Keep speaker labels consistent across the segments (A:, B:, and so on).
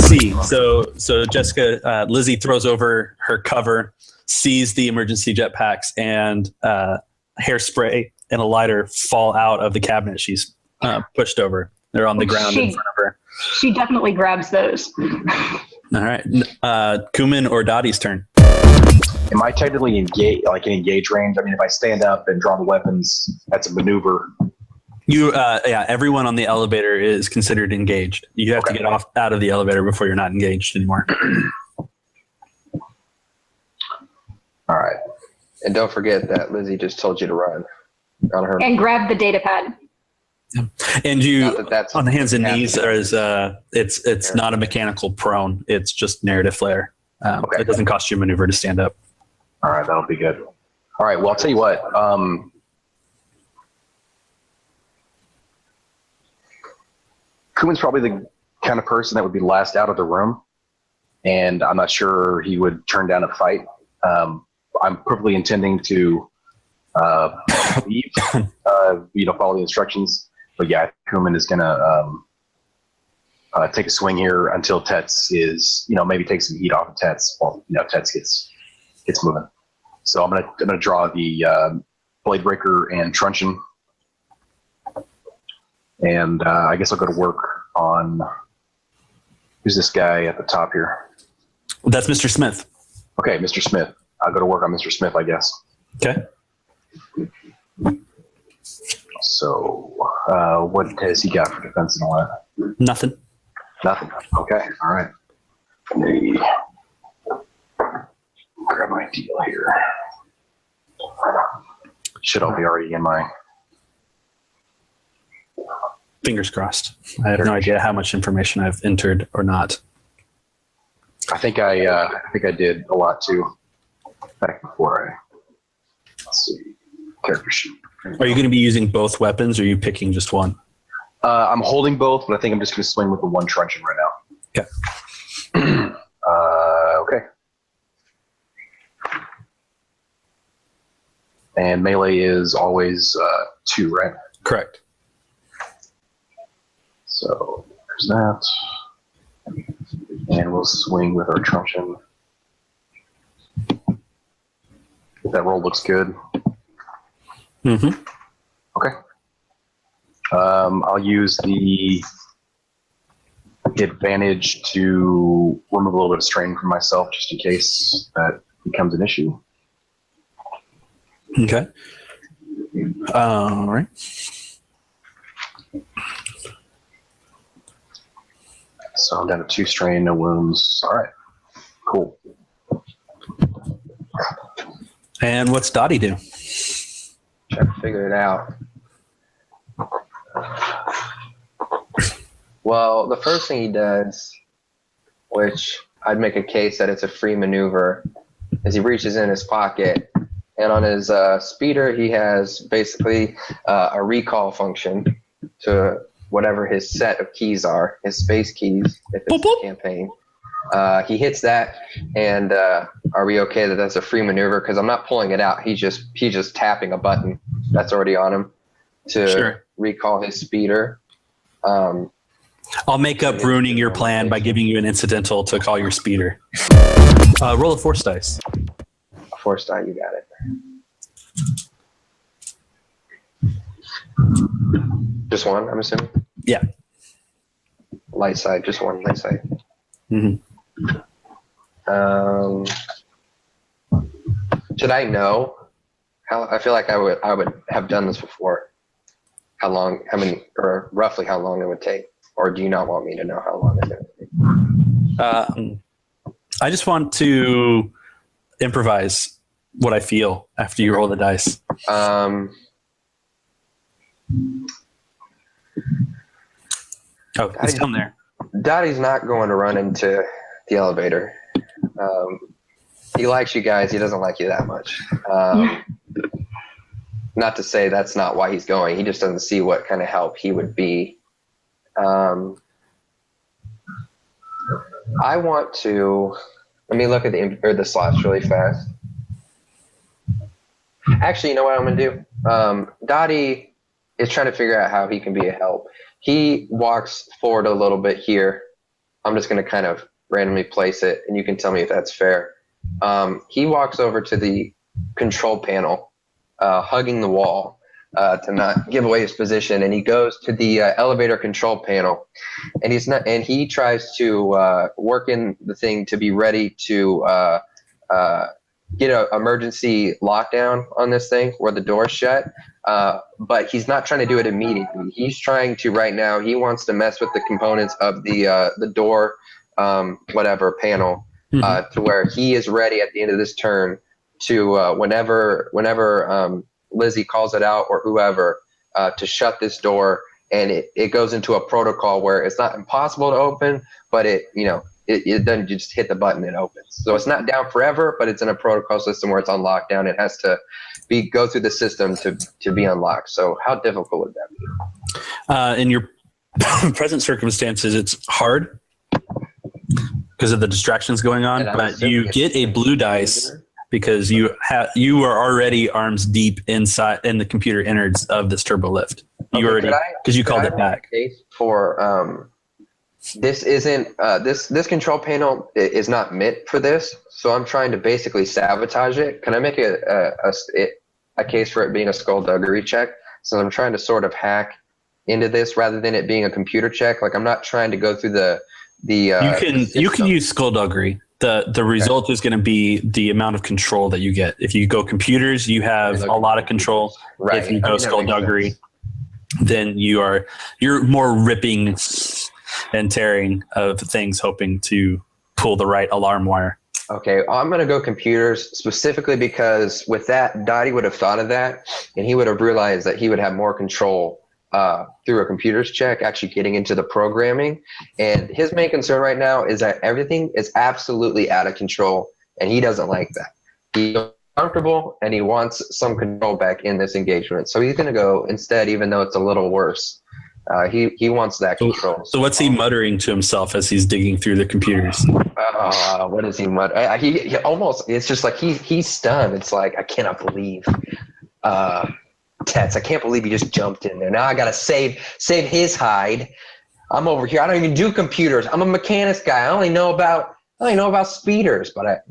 A: see. So Jessica, Lizzie throws over her cover, sees the emergency jetpacks, and hairspray and a lighter fall out of the cabinet she's pushed over. They're on the ground in front of her.
B: She definitely grabs those.
A: All right. Kuman or Dottie's turn.
C: Am I technically in engage range? I mean, if I stand up and draw the weapons, that's a maneuver.
A: Everyone on the elevator is considered engaged. You have to get out of the elevator before you're not engaged anymore.
C: All right.
D: And don't forget that Lizzie just told you to run on her.
B: And grab the data pad.
A: And you, that's on the hands and knees, it's not a mechanical prone. It's just narrative flare. It doesn't cost you a maneuver to stand up.
C: All right, that'll be good. All right, well, I'll tell you what. Kuman's probably the kind of person that would be last out of the room, and I'm not sure he would turn down a fight. I'm perfectly intending to leave, follow the instructions. But yeah, Kuman is gonna take a swing here until Tets is, maybe take some heat off of Tets while Tets gets moving. So I'm gonna draw the Blade Breaker and Truncheon, and I guess I'll go to work on who's this guy at the top here.
A: That's Mr. Smith.
C: Okay, Mr. Smith. I'll go to work on Mr. Smith, I guess.
A: Okay.
C: So what has he got for defense and all that?
A: Nothing.
C: Nothing. Okay. All right. Let me grab my deal here. Should all be already in my.
A: Fingers crossed. I have no idea how much information I've entered or not.
C: I think I did a lot too. Back before let's see, character sheet.
A: Are you going to be using both weapons, or are you picking just one?
C: I'm holding both, but I think I'm just going to swing with the one truncheon right now.
A: Okay.
C: Okay. And melee is always 2, right?
A: Correct.
C: So there's that. And we'll swing with our truncheon. That roll looks good.
A: Mm-hmm.
C: Okay. I'll use the advantage to remove a little bit of strain from myself just in case that becomes an issue.
A: Okay. All right.
C: So I'm down to 2 strain, no wounds. All right. Cool.
A: And what's Dottie do?
D: Try to figure it out. Well, the first thing he does, which I'd make a case that it's a free maneuver, is he reaches in his pocket, and on his speeder, he has basically a recall function to whatever his set of keys are, his space keys, if it's a campaign. He hits that, and are we okay that that's a free maneuver? Because I'm not pulling it out. He's just tapping a button that's already on him to recall his speeder.
A: I'll make up ruining your plan by giving you an incidental to call your speeder. Roll a force dice.
D: A force die, you got it. Just one, I'm assuming?
A: Yeah.
D: Light side, just one light side.
A: Mm-hmm.
D: Should I know? I feel like I would have done this before. Roughly how long it would take, or do you not want me to know how long it would take?
A: I just want to improvise what I feel after you roll the dice. It's down there.
D: Dottie's not going to run into the elevator. He likes you guys. He doesn't like you that much. Not to say that's not why he's going. He just doesn't see what kind of help he would be. I want to. Let me look at the slots really fast. Actually, you know what I'm going to do? Dottie is trying to figure out how he can be a help. He walks forward a little bit here I'm just going to kind of randomly place it, and you can tell me if that's fair. He walks over to the control panel, hugging the wall to not give away his position, and he goes to the elevator control panel, and he tries to work in the thing to be ready to get an emergency lockdown on this thing where the door's shut. But he's not trying to do it immediately. He's trying to right now. He wants to mess with the components of the door, whatever panel, to where he is ready at the end of this turn to whenever Lizzie calls it out or whoever to shut this door, and it goes into a protocol where it's not impossible to open, but it doesn't just hit the button, it opens. So it's not down forever, but it's in a protocol system where it's on lockdown. It has to go through the system to be unlocked. So how difficult would that be?
A: In your present circumstances, it's hard because of the distractions going on, but you get a blue dice because you are already arms deep inside in the computer innards of this turbo lift. You already, because you called it back.
D: For this isn't this control panel is not meant for this, so I'm trying to basically sabotage it. Can I make a case for it being a skullduggery check? So I'm trying to sort of hack into this rather than it being a computer check. Like I'm not trying to go through the
A: you can use skullduggery. The result is going to be the amount of control that you get. If you go computers, you have a lot of control.
D: Right.
A: If you go skullduggery, then you're more ripping and tearing of things, hoping to pull the right alarm wire.
D: Okay, I'm going to go computers specifically because with that, Dottie would have thought of that, and he would have realized that he would have more control through a computer's check, actually getting into the programming. And his main concern right now is that everything is absolutely out of control, and he doesn't like that. He's comfortable, and he wants some control back in this engagement. So he's going to go instead, even though it's a little worse. He wants that control.
A: So what's he muttering to himself as he's digging through the computers?
D: What is he muttering? He almost, it's just like he's stunned. It's like, I cannot believe Tets. I can't believe he just jumped in there. Now I got to save his hide. I'm over here. I don't even do computers. I'm a mechanics guy. I only know about speeders, but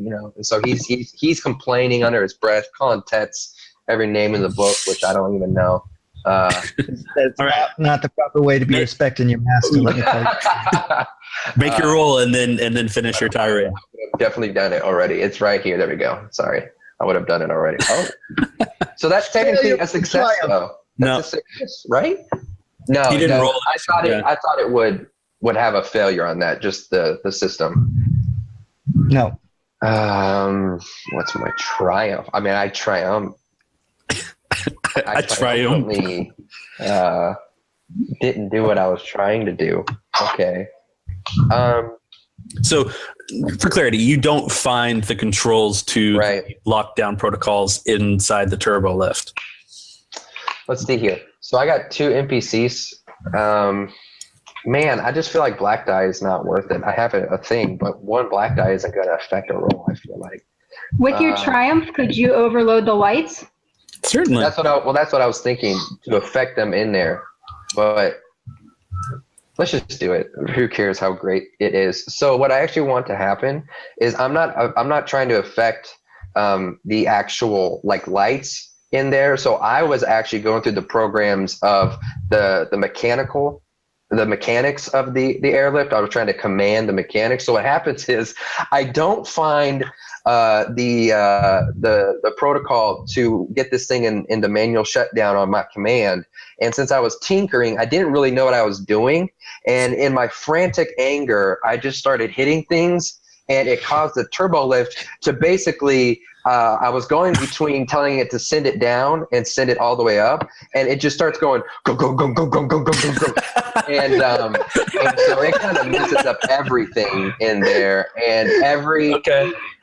D: so he's complaining under his breath, calling Tets every name in the book, which I don't even know.
E: That's not the proper way to be respecting your master. Let me tell you.
A: Make your roll and then finish your tirade.
D: I've definitely done it already. It's right here. There we go. Sorry, I would have done it already. Oh, so that's technically a success, though. That's a success, right? No,
A: he didn't roll.
D: I thought it would have a failure on that. Just the system.
E: No.
D: What's my triumph? I mean, I triumph.
A: I triumphed.
D: Didn't do what I was trying to do. Okay.
A: So, for clarity, you don't find the controls to lockdown protocols inside the turbo lift.
D: Let's see here. So I got 2 NPCs. Man, I just feel like black die is not worth it. I have a thing, but 1 black die isn't going to affect a roll, I feel like.
B: With your triumph, could you overload the lights?
A: Certainly.
D: That's what I was thinking, to affect them in there. But let's just do it. Who cares how great it is? So what I actually want to happen is I'm not trying to affect the actual lights in there. So I was actually going through the programs of the mechanics of the airlift. I was trying to command the mechanics. So what happens is I don't find the protocol to get this thing in the manual shutdown on my command. And since I was tinkering, I didn't really know what I was doing. And in my frantic anger, I just started hitting things, and it caused the turbo lift to basically, I was going between telling it to send it down and send it all the way up, and it just starts going go go go go go go go go go, and so it kind of messes up everything in there, and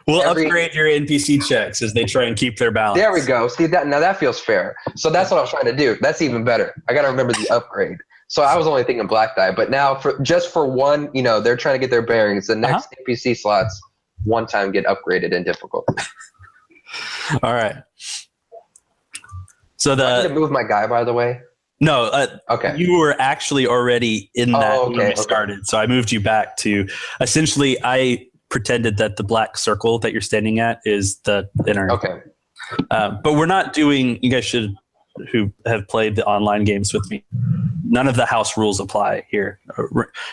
A: We'll upgrade your NPC checks as they try and keep their balance.
D: There we go. See that? Now that feels fair. So that's what I was trying to do. That's even better. I got to remember the upgrade. So I was only thinking black die, but now for one, they're trying to get their bearings. The next NPC slots, 1 time get upgraded in difficulty.
A: All right. So
D: I need to move my guy, by the way.
A: No,
D: Okay.
A: you were actually already in that when
D: okay,
A: we started. So I moved you back to essentially I pretended that the black circle that you're standing at is the inner.
D: Okay.
A: But we're not doing, you guys should, who have played the online games with me, none of the house rules apply here.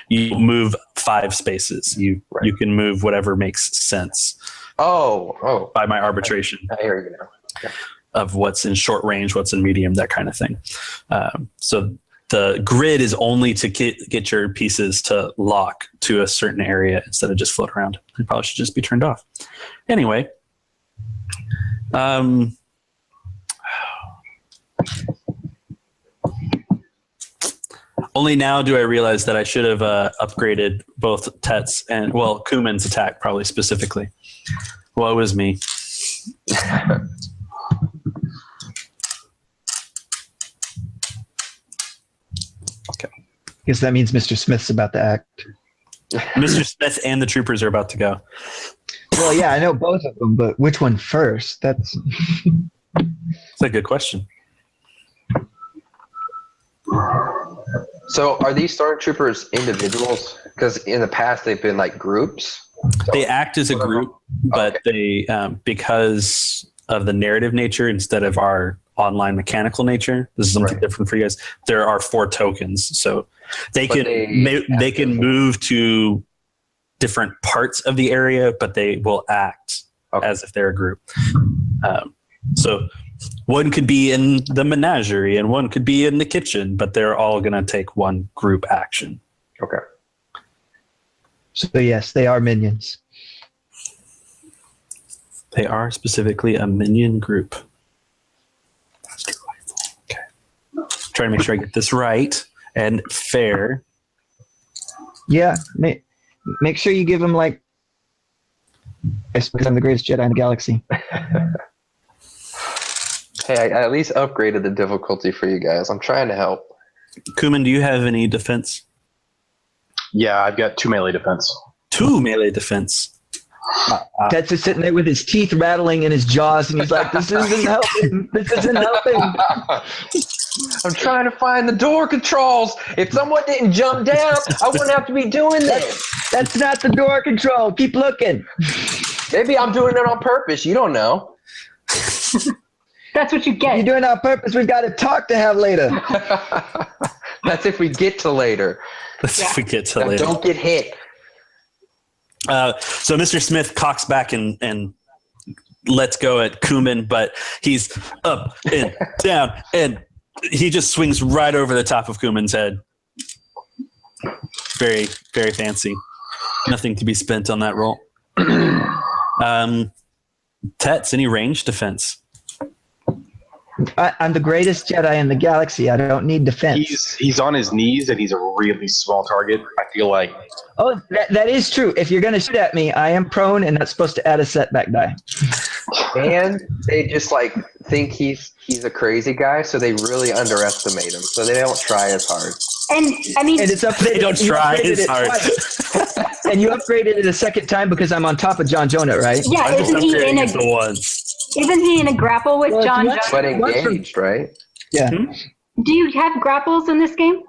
A: You move 5 spaces. You can move whatever makes sense.
D: Oh.
A: By my arbitration.
D: I hear you now. Okay.
A: Of what's in short range, what's in medium, that kind of thing. So the grid is only to get your pieces to lock to a certain area instead of just float around. It probably should just be turned off. Anyway, only now do I realize that I should have upgraded both Tet's and, well, Kuman's attack probably specifically. Woe is me.
E: Because that means Mr. Smith's about to act.
A: Mr. Smith and the troopers are about to go.
E: Well, yeah, I know both of them, but which one first? That's
A: a good question.
D: So are these stormtroopers individuals? Because in the past they've been like groups. So
A: they act as a group, but they because of the narrative nature instead of our online mechanical nature. This is something different for you guys. There are 4 tokens, so they can move to different parts of the area, but they will act as if they're a group. So one could be in the menagerie and one could be in the kitchen, but they're all going to take one group action.
D: Okay.
E: So yes, they are minions.
A: They are specifically a minion group. Okay. Trying to make sure I get this right and fair.
E: Yeah, make sure you give them like, I suppose I'm the greatest Jedi in the galaxy.
D: Hey, I at least upgraded the difficulty for you guys. I'm trying to help.
A: Kuman, do you have any defense?
C: Yeah, I've got 2 melee defense.
A: 2 melee defense.
E: Tet's just sitting there with his teeth rattling in his jaws, and he's like, "This isn't helping. This isn't helping."
D: I'm trying to find the door controls. If someone didn't jump down, I wouldn't have to be doing this.
E: That's not the door control. Keep looking.
D: Maybe I'm doing it on purpose. You don't know.
B: That's what you get.
E: You're doing it on purpose. We've got a talk to have later.
D: That's if we get to later.
A: If we get to
D: Now,
A: later.
D: don't get hit.
A: So Mr. Smith cocks back and lets go at Kuman, but he's up and down, and he just swings right over the top of Kuman's head. Very, very fancy. Nothing to be spent on that roll. Tets, any range defense?
E: I'm the greatest Jedi in the galaxy. I don't need defense.
C: He's on his knees and he's a really small target. I feel like.
E: Oh, that is true. If you're going to shoot at me, I am prone, and that's supposed to add a setback die.
D: And they just like think he's a crazy guy, so they really underestimate him. So they don't try as hard.
B: And I mean,
E: And it's up.
A: They don't try as hard.
E: And you upgraded it a second time because I'm on top of John Jonah, right?
B: yeah,
A: I'm just
B: isn't he in
A: upgrading
B: a
A: to once.
B: isn't he in a grapple with
E: Well,
B: John?
E: once-
D: But
B: Jonah?
D: engaged, right?
E: Yeah.
B: Do you have grapples in this game?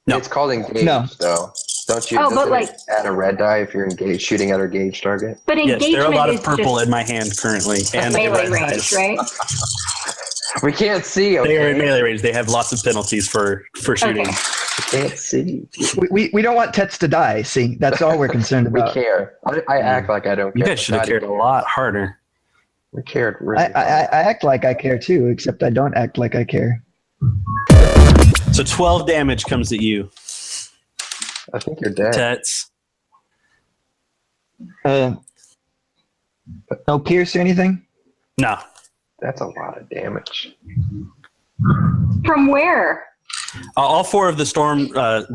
A: No.
D: It's called engaged,
E: No.
D: though. Don't you?
B: Oh, but
D: doesn't it
B: like-
D: add a red die if you're engaged, shooting at a engaged target.
B: But
A: Yes,
B: engagement
A: there are a lot
B: is
A: of purple
B: just
A: in my hand currently. And
B: melee
A: red
B: range,
A: dice.
B: right?
D: We can't see. Okay?
A: They are in melee range. They have lots of penalties for shooting.
B: Okay.
D: We can't see.
E: We don't want Tets to die. See, that's all we're concerned
D: We
E: about.
D: care. I act like I don't care.
A: You guys should have cared a lot harder.
D: We cared. Really
E: I act like I care too, except I don't act like I care.
A: So 12 damage comes at you,
D: I think you're dead.
A: Tets.
E: No pierce or anything?
A: No.
D: That's a lot of damage.
B: From where?
A: All 4 of the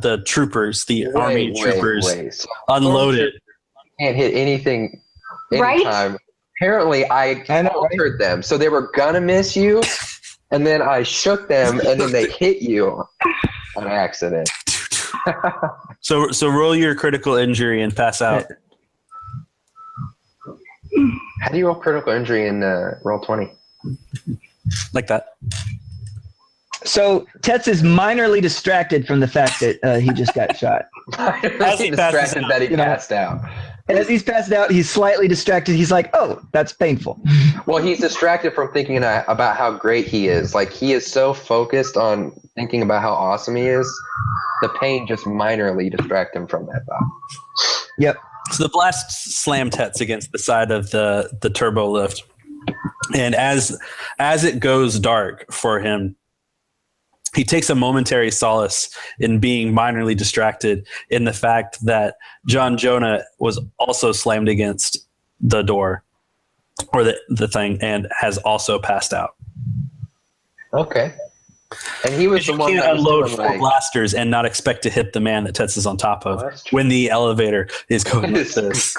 A: the troopers, the army troopers,
D: So
A: unloaded.
D: can't hit anything
B: Right?
D: anytime. Apparently, I
E: I know, right?
D: altered them, so they were gonna miss you, and then I shook them, and then they hit you on accident.
A: So roll your critical injury and pass out.
D: How do you roll critical injury in roll 20?
A: Like that.
E: So Tetz is minorly distracted from the fact that he just got shot.
A: As he passes
D: distracted
A: out,
D: that he
E: you know.
D: passed out.
E: And as he's passed out, he's slightly distracted. He's like, "Oh, that's painful."
D: Well, he's distracted from thinking about how great he is. Like, he is so focused on thinking about how awesome he is, the pain just minorly distracts him from that thought.
E: Yep.
A: So the blast slammed Tetz against the side of the turbo lift, and as it goes dark for him, he takes a momentary solace in being minorly distracted in the fact that John Jonah was also slammed against the door or the thing and has also passed out.
D: Okay. And he was the
A: You
D: one
A: can't
D: that was
A: unload
D: doing,
A: 4
D: like,
A: blasters and not expect to hit the man that Tetz is on top of
D: that's true.
A: when the elevator is going like this.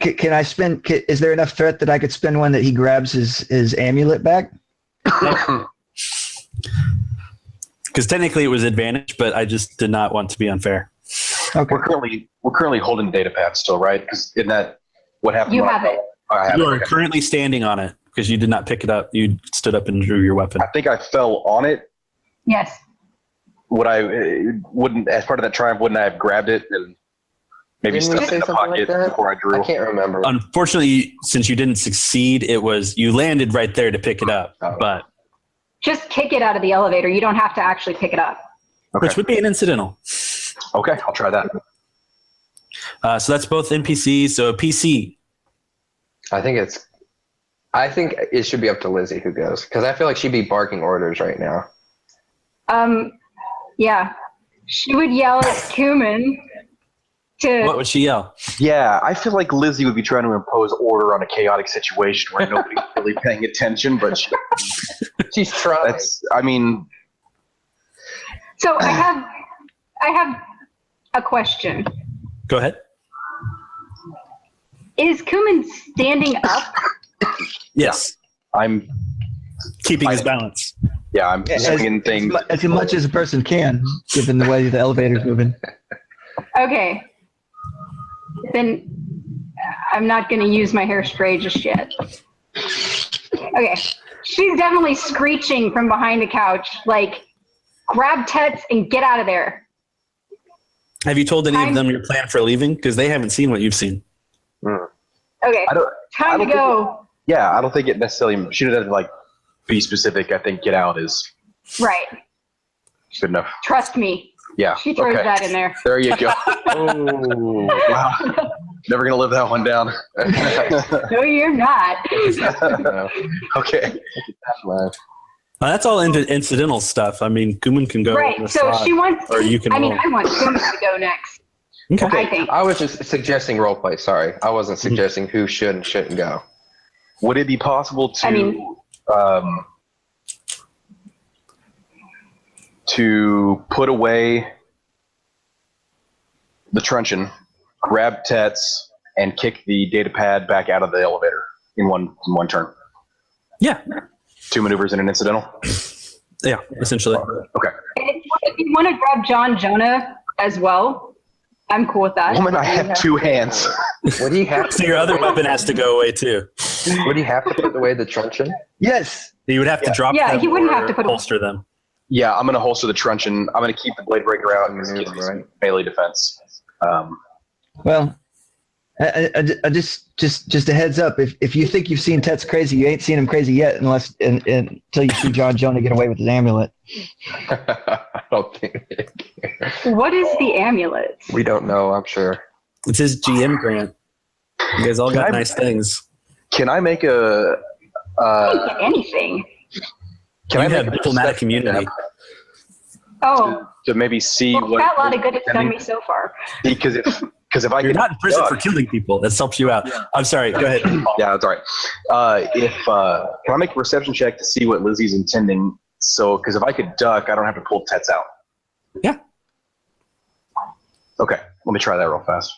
E: Can I spend? Is there enough threat that I could spend one that he grabs his amulet back?
A: Because technically it was advantage, but I just did not want to be unfair.
E: Okay.
C: We're currently holding the data pad still, right? Because in that, what happened?
B: You
C: when I
B: have it.
C: fell? I have
A: You
C: it.
A: are
C: Okay.
A: currently standing on it because you did not pick it up. You stood up and drew your weapon.
C: I think I fell on it.
B: Yes.
C: Would I wouldn't as part of that triumph? Wouldn't I have grabbed it and maybe
D: Didn't we
C: stuffed it
D: say
C: in the
D: something like
C: pocket
D: that?
C: before I drew?
D: I can't remember.
A: Unfortunately, since you didn't succeed, it was you landed right there to pick it up,
D: Oh.
A: but
B: Just kick it out of the elevator. You don't have to actually pick it up.
C: Okay.
A: which would be an incidental.
C: Okay, I'll try that.
A: So that's both NPCs. So a PC.
D: I think it should be up to Lizzie who goes, because I feel like she'd be barking orders right now.
B: Yeah. She would yell at Kuman to.
A: What would she yell?
C: Yeah, I feel like Lizzie would be trying to impose order on a chaotic situation where nobody's really paying attention, but
D: She's trying.
C: that's, I mean,
B: So I have a question.
A: Go ahead.
B: Is Kuman standing up?
A: Yes.
C: I'm
A: Keeping his balance.
C: I'm swinging things.
E: As much as a person can, given the way the elevator's moving.
B: Okay. Then I'm not going to use my hairspray just yet. Okay. She's definitely screeching from behind the couch, like, grab Tetz and get out of there.
A: Have you told any of them your plan for leaving? Because they haven't seen what you've seen.
B: Okay.
C: I
B: Time to
C: don't
B: go.
C: Yeah, I don't think it necessarily. She doesn't like be specific. I think get out is
B: Right.
C: good enough.
B: Trust me.
C: Yeah.
B: She throws that in there.
C: There you go. Oh, wow. Never gonna live that one down.
B: No, you're not.
D: No.
C: Okay.
A: That's all incidental stuff. I mean, Kuman can go.
B: Right. So she wants.
A: or you can
B: I mean,
A: roll.
B: I want Kuman to go next.
A: Okay.
B: I think.
D: I was just suggesting roleplay. Sorry, I wasn't suggesting who should and shouldn't go.
C: Would it be possible to
B: I mean-
C: to put away the truncheon, grab Tetz, and kick the data pad back out of the elevator in one turn?
A: Yeah.
C: 2 maneuvers and an incidental?
A: Yeah. Essentially.
C: Okay.
B: And if you want to grab John Jonah as well, I'm cool with that.
C: Woman, I have 2 hands.
D: Would he have
A: So your other weapon has to go away too.
D: Would he have to put away the truncheon?
E: Yes.
A: You would have to drop
B: Yeah,
A: them
B: he wouldn't
A: or
B: have to put-
A: holster them.
C: Yeah, I'm going to holster the truncheon. I'm going to keep the blade breaker out and give me some melee defense.
E: Well, I just a heads up. If you think you've seen Tetz crazy, you ain't seen him crazy yet, until you see John Jonah get away with his amulet.
D: I don't think
B: What is the amulet?
D: we don't know. I'm sure.
A: It's his GM grant. You guys all got
C: I-
A: nice things.
C: Can I make a
B: I didn't get anything.
C: can
A: You
C: I
A: have
C: make a
A: diplomatic
C: perception
A: immunity.
C: check
B: Oh,
C: to maybe see
B: well,
C: what
B: got a lot of good it's done me so far.
C: because if I
A: You're
C: could
A: not in prison
C: duck-
A: for killing people. This helps you out. I'm sorry. Go ahead.
C: Yeah, that's all right. Can I make a perception check to see what Lizzie's intending? So, because if I could duck, I don't have to pull Tetz out.
A: Yeah.
C: Okay, let me try that real fast.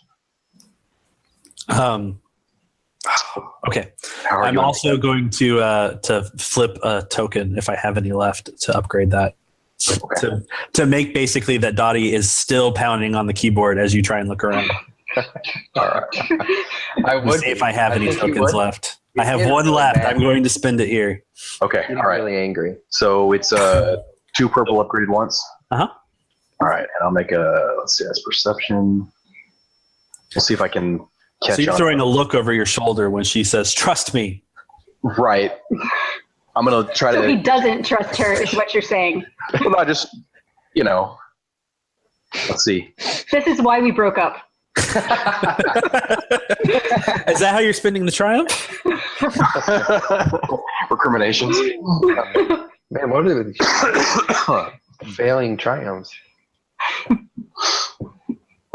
A: Okay.
C: How are
A: I'm
C: you?
A: also going to flip a token if I have any left to upgrade that.
C: Okay.
A: To make basically that Dottie is still pounding on the keyboard as you try and look around.
D: I
A: To
D: would
A: see if I have any
D: think you
A: tokens
D: would.
A: left. I have
D: He's
A: one
D: really
A: left.
D: mad.
A: I'm going to spend it here.
C: Okay,
D: He's
C: all right.
D: really angry.
C: So it's 2 purple upgraded once.
A: Uh-huh.
C: All right, and I'll make let's see, that's perception. We'll see if I can catch
A: So you're
C: on.
A: throwing a look over your shoulder when she says, "Trust me."
C: Right. I'm gonna try
B: So he
C: to.
B: doesn't trust her, is what you're saying.
C: Well, not just, let's see.
B: This is why we broke up.
A: Is that how you're spending the triumph?
C: Recriminations.
D: Man, what are these failing triumphs?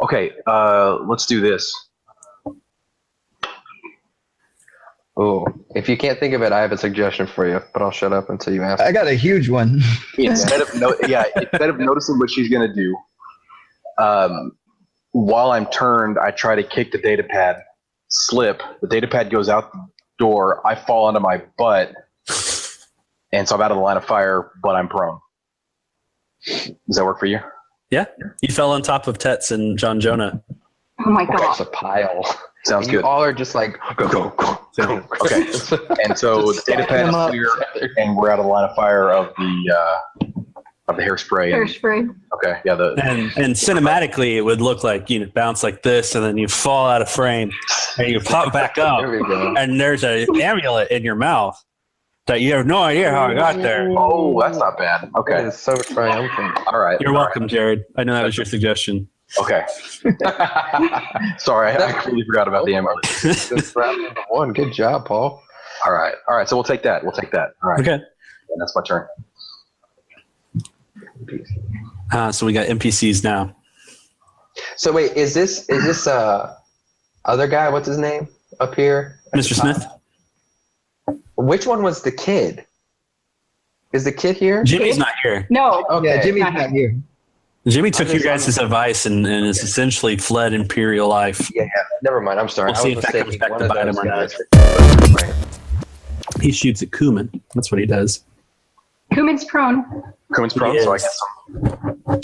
C: Okay, let's do this.
D: Oh, if you can't think of it, I have a suggestion for you, but I'll shut up until you ask.
E: I got a huge one.
C: Instead of noticing what she's gonna do, while I'm turned, I try to kick the data pad, slip. The data pad goes out the door. I fall onto my butt, and so I'm out of the line of fire, but I'm prone. Does that work for you?
A: Yeah. You fell on top of Tets and John Jonah.
B: Oh my
D: It's a
B: god.
D: pile.
C: Sounds
D: You
C: good.
D: all are just like, go.
C: Okay. And so the data pad is clear, and we're out of the line of fire of the hairspray.
B: Hairspray.
C: Okay, yeah.
A: And cinematically, it would look like you bounce like this, and then you fall out of frame, and you pop back up,
D: There we go.
A: and there's an amulet in your mouth that you have no idea how it got there.
C: Oh, that's not bad.
D: That
C: Okay,
D: is so triumphant.
C: all right.
A: You're welcome, Jared. I know that was your suggestion.
C: Okay. Sorry, I completely forgot about the amulet.
D: That's round number 1. Good job, Paul.
C: All right. So we'll take that. All right.
A: Okay.
C: And that's my turn.
A: So we got NPCs now.
D: So wait, is this other guy? What's his name up here?
A: Mr. Smith?
D: Which one was the kid? Is the kid here?
A: Jimmy's not here.
B: No.
D: Okay.
E: Yeah, Jimmy's not here.
A: Jimmy took
D: I'm
A: your
D: just-
A: guys' advice and is essentially fled Imperial life.
D: Yeah. Never mind. I'm sorry.
A: We'll see
D: I was
A: if that comes
D: mistaking
A: back
D: one
A: to
D: of
A: bite him
D: those
A: or
D: guys. Right.
A: He shoots at Kuman. That's what he does.
B: Kuman's prone.
C: Cumin's prone,
A: He
C: so I
A: is.
C: get some.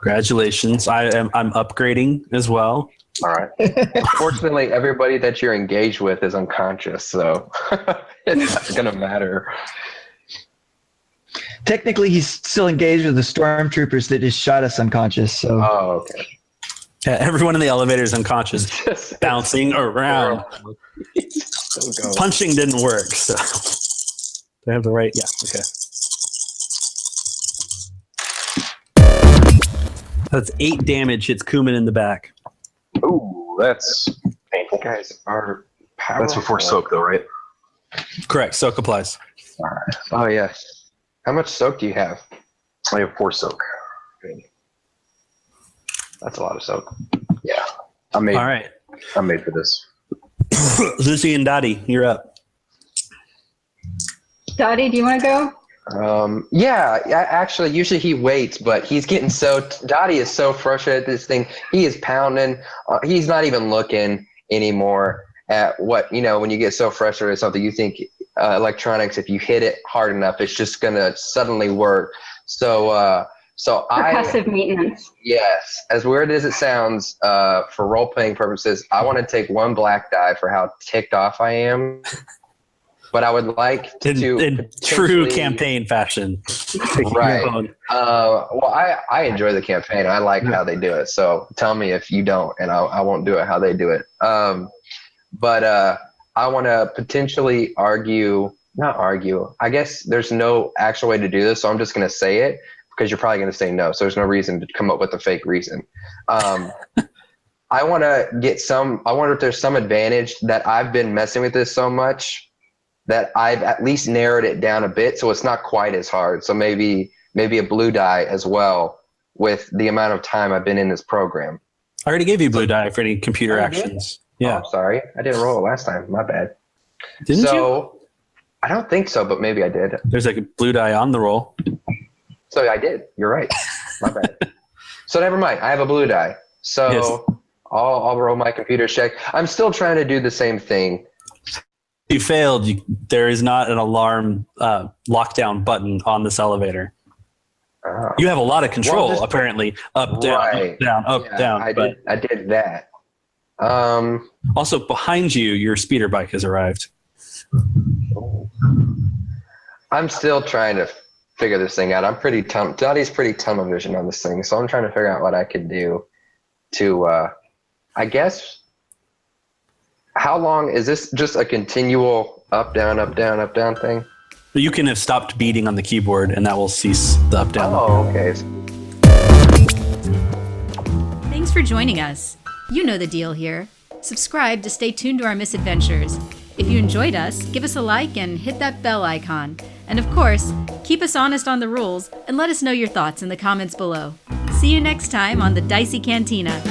A: Congratulations. I'm upgrading as well.
C: All right.
D: Fortunately, everybody that you're engaged with is unconscious, so it's not gonna matter.
E: Technically, he's still engaged with the stormtroopers that just shot us unconscious. So
D: Oh, okay.
A: Yeah, everyone in the elevator is unconscious,
D: Just
A: bouncing around.
D: Still go.
A: Punching didn't work, so do I have the right? Yeah, okay. That's 8 damage. Hits Kuman in the back.
C: Ooh, that's painful.
D: You guys are powerful.
C: That's before soak, though, right?
A: Correct. Soak applies.
C: All right.
D: Oh yeah. How much soak do you have?
C: I have 4 soak.
D: That's a lot of soak.
C: Yeah. I'm made.
A: All right.
C: I'm made for this.
A: Lucy and Dottie, you're up.
B: Dottie, do you want to go?
D: Actually, usually he waits, but he's getting Dottie is so frustrated at this thing. He is pounding. He's not even looking anymore at what, when you get so frustrated with something, you think electronics, if you hit it hard enough, it's just going to suddenly work. So
B: Percussive maintenance.
D: Yes, as weird as it sounds, for role-playing purposes, I want to take 1 black die for how ticked off I am. But I would like to
A: In true campaign fashion.
D: Right. Well, I enjoy the campaign. I like how they do it. So tell me if you don't, and I won't do it how they do it. But I want to potentially not argue. I guess there's no actual way to do this, so I'm just going to say it because you're probably going to say no. So there's no reason to come up with a fake reason. I wonder if there's some advantage that I've been messing with this so much that I've at least narrowed it down a bit, so it's not quite as hard. So maybe a blue die as well with the amount of time I've been in this program.
A: I already gave you blue die for any computer
D: Oh, you did?
A: actions. Yeah.
D: Oh, sorry. I didn't roll it last time. My bad.
A: Didn't you?
D: So I don't think so, but maybe I did.
A: There's like a blue die on the roll.
D: So I did. You're right. My bad. So never mind. I have a blue die. So
A: Yes.
D: I'll roll my computer check. I'm still trying to do the same thing.
A: You failed. There is not an alarm lockdown button on this elevator.
D: Oh.
A: You have a lot of control,
D: Well, just-
A: apparently. Up, down,
D: Right.
A: up, down, up,
D: Yeah,
A: down.
D: I
A: But
D: did that.
A: also behind you, your speeder bike has arrived.
D: I'm still trying to figure this thing out. I'm pretty Johnny's pretty tunnel vision on this thing, so I'm trying to figure out what I could do to, I guess, how long is this just a continual up, down, up, down, up, down thing?
A: You can have stopped beating on the keyboard, and that will cease the up down.
D: Oh, okay.
F: Thanks for joining us. You know the deal here. Subscribe to stay tuned to our misadventures. If you enjoyed us, give us a like and hit that bell icon. And of course, keep us honest on the rules and let us know your thoughts in the comments below. See you next time on the Dicey Cantina.